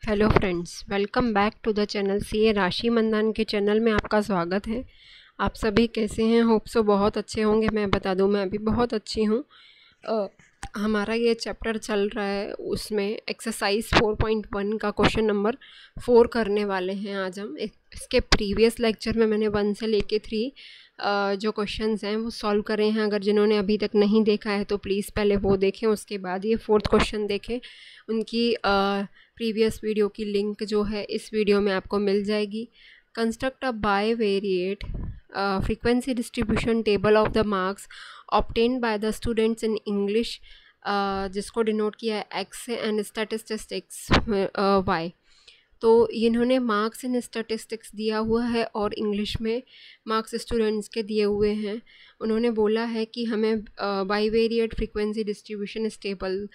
Hello friends, welcome back to the channel CA Rashi Mandan के channel में आपका स्वागत है। आप सभी कैसे हैं? होप सो बहुत अच्छे होंगे। मैं बता दूं, मैं भी बहुत अच्छी हूं। हमारा ये चैप्टर चल रहा है, उसमें एक्सरसाइज 4.1 का क्वेश्चन नंबर 4 करने वाले हैं आज हम। इसके प्रीवियस लेक्चर में मैंने 1 से लेके 3 जो क्वेश्चंस हैं वो सॉल्व करे हैं। अगर जिन्होंने अभी तक नहीं देखा है तो प्लीज़ पहले वो देखें, उसके बाद ये 4th क्वेश्चन देखें। उनकी प्रीवियस वीडियो की लिंक जो है इस वीडियो में आपको मिल जाएगी। Construct a bivariate frequency distribution table of the marks obtained by the students in English, जिसको डिनोट किया है x से, एंड स्टैटिस्टिक्स y। तो इन्होंने मार्क्स इन स्टैटिस्टिक्स दिया हुआ है और इंग्लिश में मार्क्स स्टूडेंट्स के दिए हुए हैं। उन्होंने बोला है कि हमें बाईवेरिएट फ्रीक्वेंसी डिस्ट्रीब्यूशन टेबल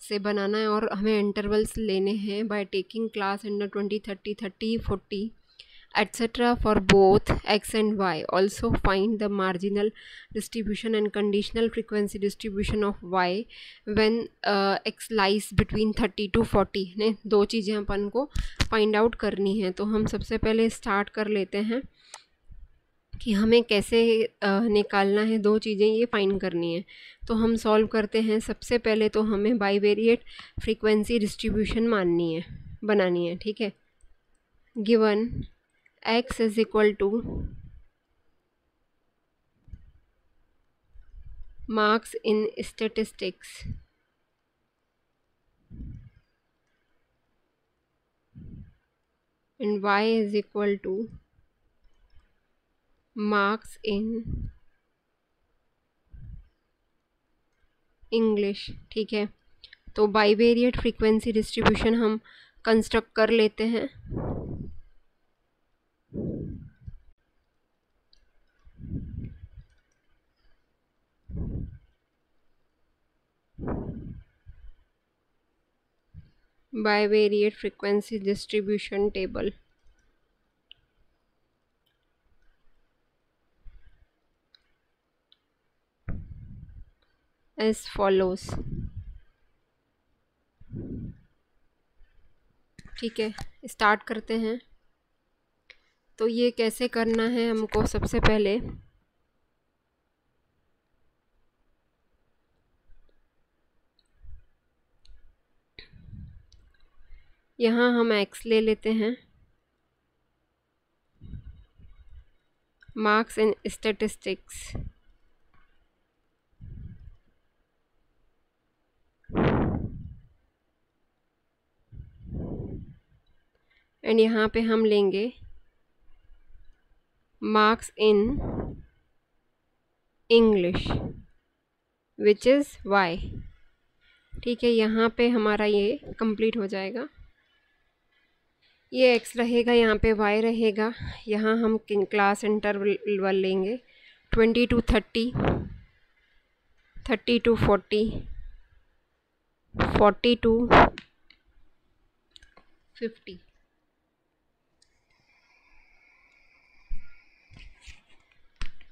से बनाना है और हमें इंटरवल्स लेने हैं by taking class under 20, 30, 30, 40 etc. for both x and y. Also find the marginal distribution and conditional frequency distribution of y when x lies between 30 to 40। ने दो चीज़ें अपन को फाइंड आउट करनी है। तो हम सबसे पहले स्टार्ट कर लेते हैं कि हमें कैसे निकालना है। दो चीज़ें ये फाइंड करनी है, तो हम सॉल्व करते हैं। सबसे पहले तो हमें बाईवेरिएट फ्रीक्वेंसी डिस्ट्रीब्यूशन बनानी है। ठीक है, given x is equal to marks in statistics and y is equal to marks in English। ठीक है, तो बाईवेरिएट फ्रीक्वेंसी डिस्ट्रीब्यूशन हम कंस्ट्रक्ट कर लेते हैं। Bivariate frequency distribution table as follows। ठीक है, स्टार्ट करते हैं। तो ये कैसे करना है हमको? सबसे पहले यहाँ हम x ले लेते हैं, मार्क्स इन स्टैटिस्टिक्स, एंड यहाँ पे हम लेंगे marks in English which is y। ठीक है, यहाँ पे हमारा ये कंप्लीट हो जाएगा। ये x रहेगा, यहाँ पे y रहेगा। यहाँ हम क्लास इंटरवल लेंगे 20 to 30, 30 to 40, 40 to 50।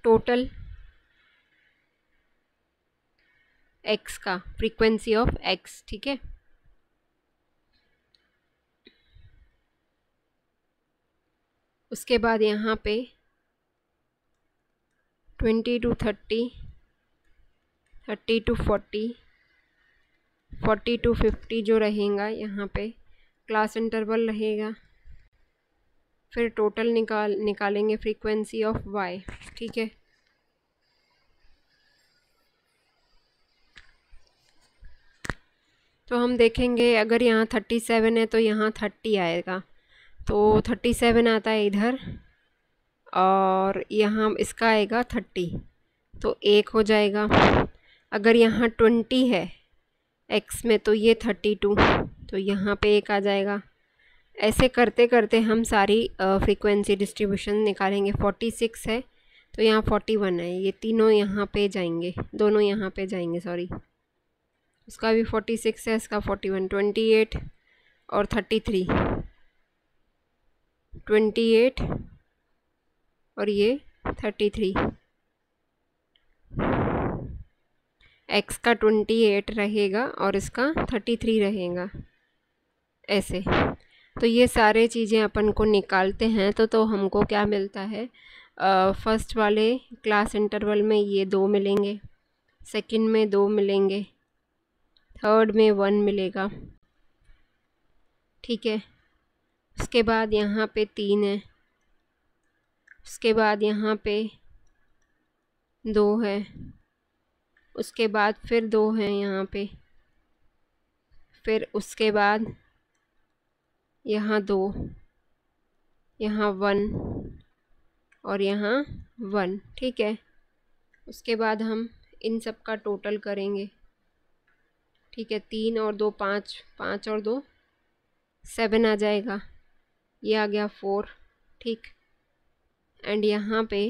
Total x का फ्रीक्वेंसी ऑफ x। ठीक है, उसके बाद यहाँ पे 20 to 30, 30 to 40, 40 to 50 जो रहेगा, यहाँ पे क्लास इंटरवल रहेगा। फिर टोटल निकालेंगे फ्रीक्वेंसी ऑफ y। ठीक है, तो हम देखेंगे अगर यहाँ 37 है तो यहाँ 30 आएगा, तो 37 आता है इधर और यहाँ इसका आएगा 30, तो 1 हो जाएगा। अगर यहाँ 20 है x में तो ये 32, तो यहाँ पे 1 आ जाएगा। ऐसे करते करते हम सारी फ्रीक्वेंसी डिस्ट्रीब्यूशन निकालेंगे। 46 है तो यहाँ 41 है, ये तीनों यहाँ पे जाएंगे, दोनों यहाँ पे जाएंगे, सॉरी। उसका भी 46 है, इसका 41, 28 और 33, 28 और ये 33। x का 28 रहेगा और इसका 33 रहेगा, ऐसे। तो ये सारे चीज़ें अपन को निकालते हैं तो हमको क्या मिलता है, फर्स्ट वाले क्लास इंटरवल में ये 2 मिलेंगे, सेकंड में 2 मिलेंगे, थर्ड में 1 मिलेगा, ठीक है। उसके बाद यहाँ पे 3 है, उसके बाद यहाँ पे 2 है, उसके बाद फिर 2 है यहाँ पे, फिर उसके बाद यहाँ 2, यहाँ 1 और यहाँ 1, ठीक है। उसके बाद हम इन सब का टोटल करेंगे, ठीक है। 3 और 2 5, 5 और 2 7 आ जाएगा, ये आ गया 4, ठीक। एंड यहाँ पे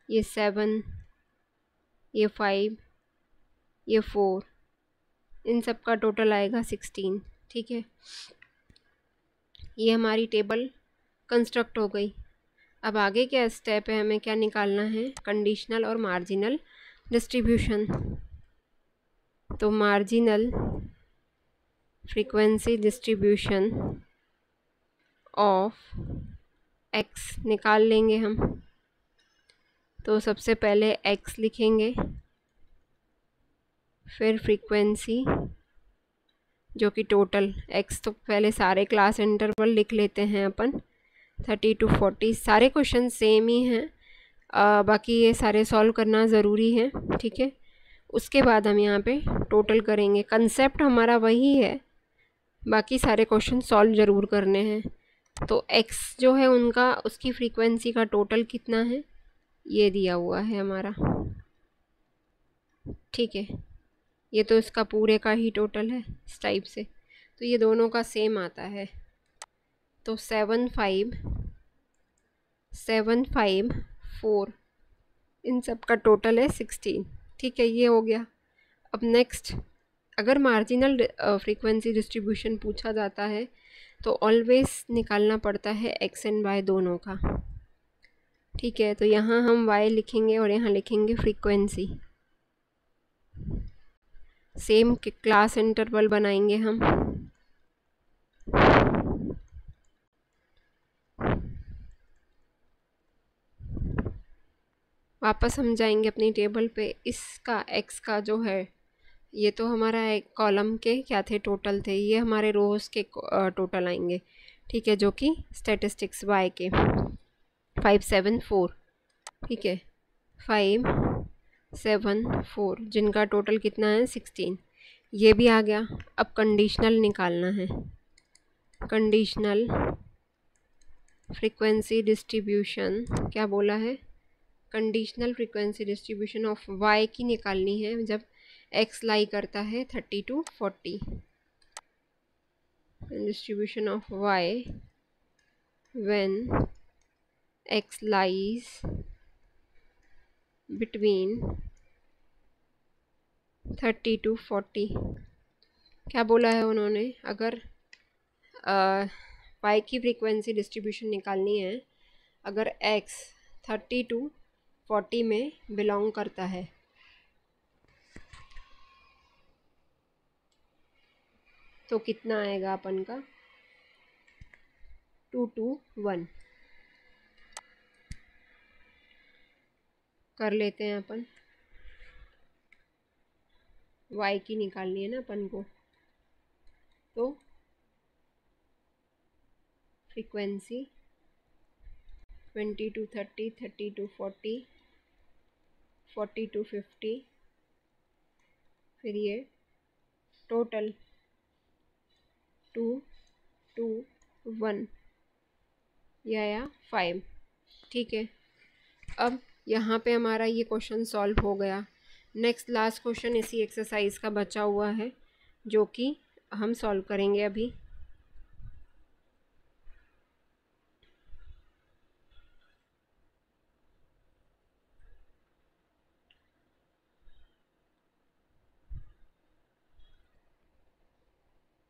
ये 7, ये 5, ये 4, इन सब का टोटल आएगा 16, ठीक है। ये हमारी टेबल कंस्ट्रक्ट हो गई। अब आगे क्या स्टेप है, हमें क्या निकालना है, कंडीशनल और मार्जिनल डिस्ट्रीब्यूशन। तो marginal frequency distribution of x निकाल लेंगे हम। तो सबसे पहले एक्स लिखेंगे, फिर फ्रीक्वेंसी जो कि टोटल एक्स, तो पहले सारे क्लास इंटरवल लिख लेते हैं अपन, 30 to 40। सारे क्वेश्चन सेम ही हैं, बाकी ये सारे सॉल्व करना ज़रूरी है, ठीक है। उसके बाद हम यहाँ पे टोटल करेंगे, कंसेप्ट हमारा वही है, बाकी सारे क्वेश्चन सॉल्व ज़रूर करने हैं। तो x जो है उनका, उसकी फ्रीक्वेंसी का टोटल कितना है ये दिया हुआ है हमारा, ठीक है। ये तो इसका पूरे का ही टोटल है इस टाइप से, तो ये दोनों का सेम आता है। तो 7 5 7 5 4, इन सब का टोटल है 16, ठीक है। ये हो गया। अब नेक्स्ट, अगर मार्जिनल फ्रीक्वेंसी डिस्ट्रीब्यूशन पूछा जाता है तो ऑलवेज निकालना पड़ता है एक्स एंड वाई दोनों का, ठीक है। तो यहाँ हम वाई लिखेंगे और यहाँ लिखेंगे फ्रीक्वेंसी। सेम क्लास इंटरवल बनाएंगे हम, वापस हम जाएंगे अपनी टेबल पे। इसका एक्स का जो है, ये तो हमारा एक कॉलम के क्या थे, टोटल थे, ये हमारे रोज के टोटल आएंगे, ठीक है, जो कि स्टैटिस्टिक्स वाई के 5 7 4, ठीक है, 5 7 4, जिनका टोटल कितना है 16, ये भी आ गया। अब कंडीशनल निकालना है, कंडीशनल फ्रीक्वेंसी डिस्ट्रीब्यूशन क्या बोला है, conditional frequency distribution of y की निकालनी है जब एक्स लाई करता है 30 to 40, distribution of y when x lies between 30 to 40। क्या बोला है उन्होंने, अगर वाई की फ्रीक्वेंसी डिस्ट्रीब्यूशन निकालनी है अगर एक्स 30 to 40 में बिलोंग करता है, तो कितना आएगा अपन का, 2 to 1 कर लेते हैं अपन। वाई की निकालनी है ना अपन को, तो फ्रीक्वेंसी 20 to 30, 30 to 40, 40 to 50, फिर ये टोटल 2 to 1, या 5, ठीक है। अब यहाँ पे हमारा ये क्वेश्चन सॉल्व हो गया। नेक्स्ट लास्ट क्वेश्चन इसी एक्सरसाइज का बचा हुआ है जो कि हम सॉल्व करेंगे अभी।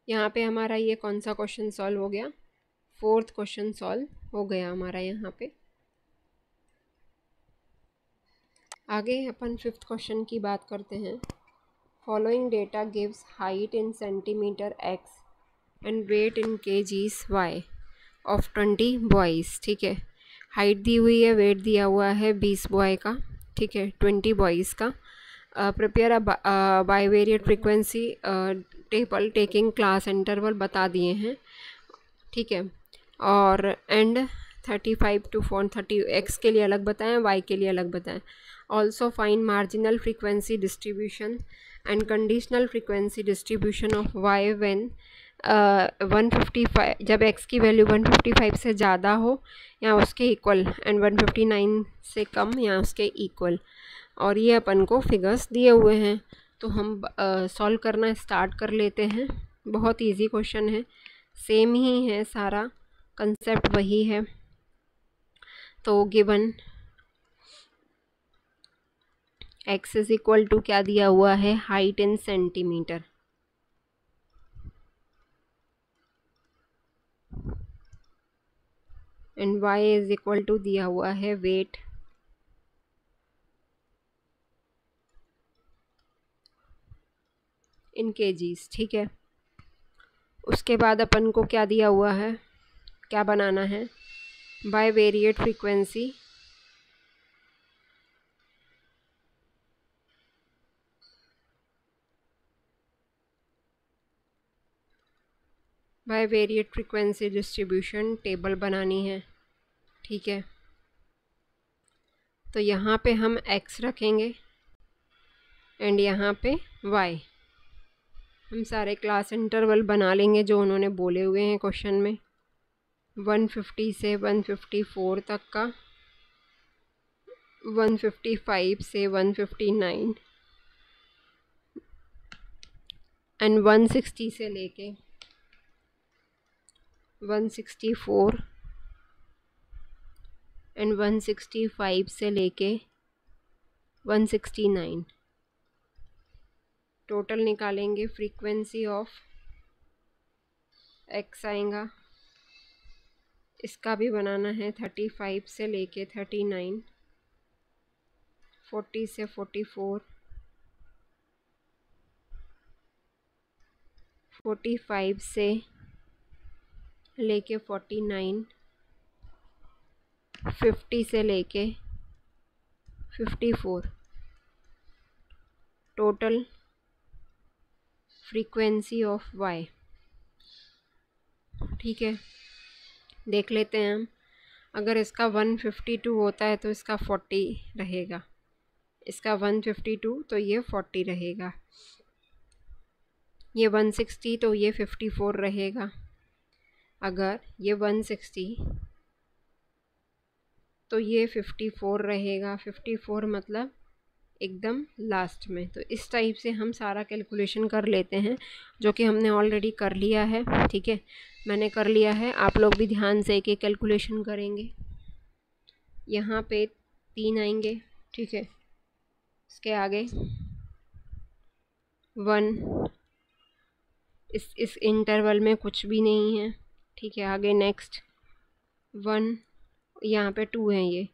यहाँ पे हमारा ये कौन सा क्वेश्चन सॉल्व हो गया, 4th क्वेश्चन सॉल्व हो गया हमारा यहाँ पे। आगे अपन 5th क्वेश्चन की बात करते हैं। Following data gives height in centimeter x and weight in kgs y of 20 boys. ठीक है, हाइट दी हुई है, वेट दिया हुआ है 20 बॉय का, ठीक है, 20 बॉयज़ का। Prepare a bivariate frequency table taking class interval बता दिए हैं, ठीक है। और एंड 35 टू 430 एक्स के लिए अलग बताएं, वाई के लिए अलग बताएं। Also find marginal frequency distribution and conditional frequency distribution of y when 155, जब x की वैल्यू 155 से ज़्यादा हो या उसके इक्वल, एंड 159 से कम या उसके इक्वल। और ये अपन को फिगर्स दिए हुए हैं, तो हम सॉल्व करना स्टार्ट कर लेते हैं। बहुत इजी क्वेश्चन है, सेम ही है, सारा कंसेप्ट वही है। तो given x is equal to क्या दिया हुआ है, height in centimeter, and y is equal to दिया हुआ है वेट इन केजीज, ठीक है। उसके बाद अपन को क्या दिया हुआ है, क्या बनाना है, bivariate frequency bivariate frequency distribution table बनानी है, ठीक है। तो यहाँ पे हम x रखेंगे एंड यहाँ पे y। हम सारे क्लास इंटरवल बना लेंगे जो उन्होंने बोले हुए हैं क्वेश्चन में, 150 से 154 तक का, 155 से 159 एंड 160 से लेके 164 एंड 165 से लेके 169। टोटल निकालेंगे, फ्रीक्वेंसी ऑफ x आएगा, इसका भी बनाना है 35 से लेके 39, 40 से 44, 45 से लेके 49, 50 से लेके 54। टोटल फ्रीक्वेंसी ऑफ y, ठीक है। देख लेते हैं हम, अगर इसका 152 होता है तो इसका 40 रहेगा, इसका 152 तो ये 40 रहेगा, ये 160 तो ये 54 रहेगा। अगर ये 160 तो ये 54 रहेगा, 54 मतलब एकदम लास्ट में। तो इस टाइप से हम सारा कैलकुलेशन कर लेते हैं, जो कि हमने ऑलरेडी कर लिया है, ठीक है। मैंने कर लिया है, आप लोग भी ध्यान से एक एक कैलकुलेशन करेंगे। यहाँ पे 3 आएंगे, ठीक है, इसके आगे 1, इस इंटरवल में कुछ भी नहीं है, ठीक है। आगे नेक्स्ट 1, यहाँ पे 2 हैं, ये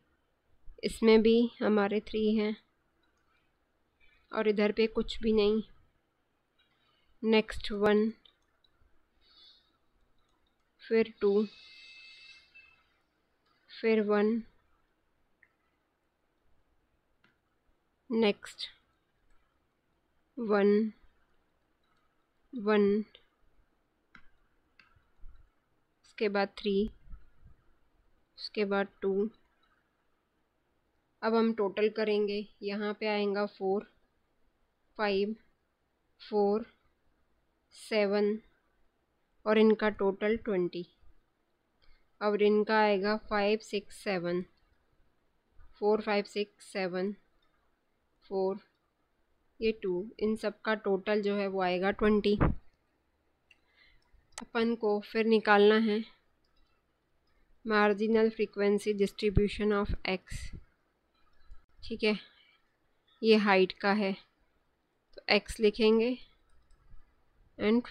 इसमें भी हमारे 3 हैं, और इधर पे कुछ भी नहीं। नेक्स्ट 1, फिर 2, फिर 1, नेक्स्ट 1, 1, उसके बाद 3, उसके बाद 2। अब हम टोटल करेंगे, यहाँ पे आएगा 4, 5, 4, 7 और इनका टोटल 20। अब इनका आएगा 5, 6, 7, 4, 5, 6, 7, 4, ये 2, इन सब का टोटल जो है वो आएगा 20। अपन को फिर निकालना है marginal frequency distribution of x, ठीक है। ये हाइट का है, तो x लिखेंगे एंड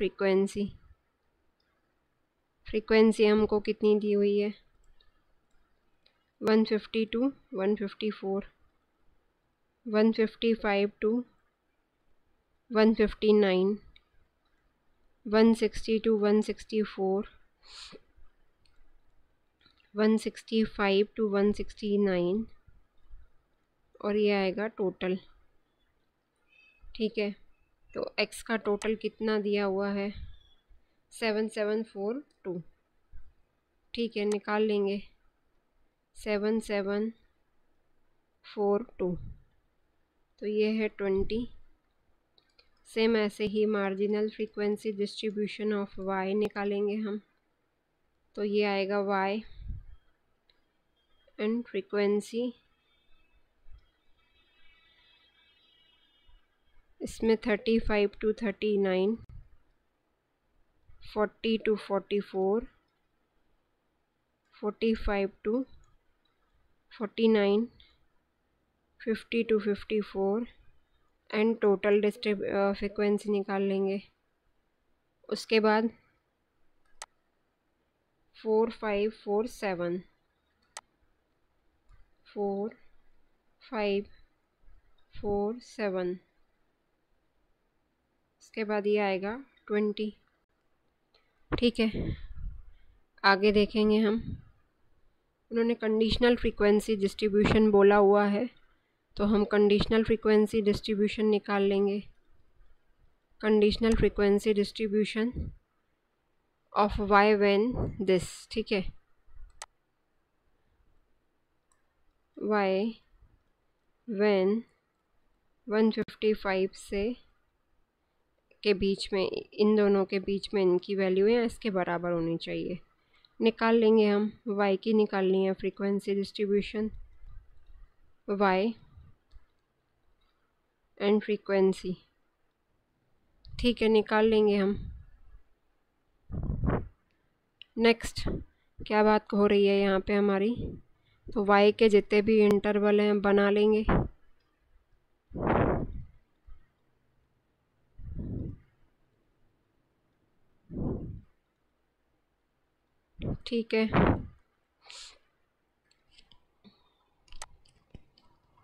फ्रीक्वेंसी हमको कितनी दी हुई है, 152, 154, 155 टू 159, 160 to 164, 165 to 169 और ये आएगा टोटल। ठीक है, तो x का टोटल कितना दिया हुआ है 7742। ठीक है, निकाल लेंगे 7742, तो ये है 20। सेम ऐसे ही marginal frequency distribution of y निकालेंगे हम, तो ये आएगा y एंड फ्रीक्वेंसी, इसमें 35 to 39, 40 to 44, 45 to 49, 50 to 54 and total frequency निकाल लेंगे। उसके बाद 4547, 4547, उसके बाद ये आएगा 20। ठीक है, आगे देखेंगे हम। उन्होंने कंडीशनल फ्रीक्वेंसी डिस्ट्रीब्यूशन बोला हुआ है, तो हम कंडीशनल फ्रीक्वेंसी डिस्ट्रीब्यूशन निकाल लेंगे। Conditional frequency distribution of y when this. ठीक है, y व्हेन 155 से के बीच में, इन दोनों के बीच में इनकी वैल्यू है इसके बराबर होनी चाहिए। निकाल लेंगे हम, y की निकालनी है frequency distribution, y and frequency. ठीक है, निकाल लेंगे हम। नेक्स्ट क्या बात हो रही है यहाँ पे हमारी, तो y के जितने भी इंटरवल हैं बना लेंगे। ठीक है,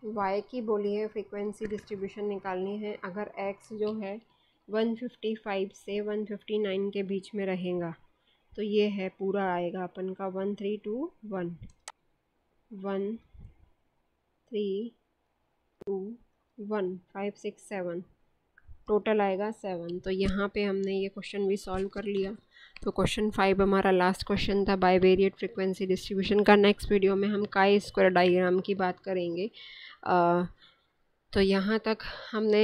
y की बोली है फ्रीक्वेंसी डिस्ट्रीब्यूशन निकालनी है। अगर x जो है 155 से 159 के बीच में रहेगा, तो ये है पूरा आएगा अपन का 1321, 1321, 5 6 7, टोटल आएगा 7। तो यहाँ पे हमने ये क्वेश्चन भी सॉल्व कर लिया। तो क्वेश्चन 5 हमारा लास्ट क्वेश्चन था बाइवेरिएट फ्रीक्वेंसी डिस्ट्रीब्यूशन का। नेक्स्ट वीडियो में हम काई स्क्वायर डायग्राम की बात करेंगे। तो यहाँ तक हमने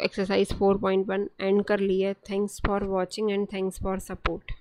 एक्सरसाइज 4.1 एंड कर ली है। Thanks for watching and thanks for support.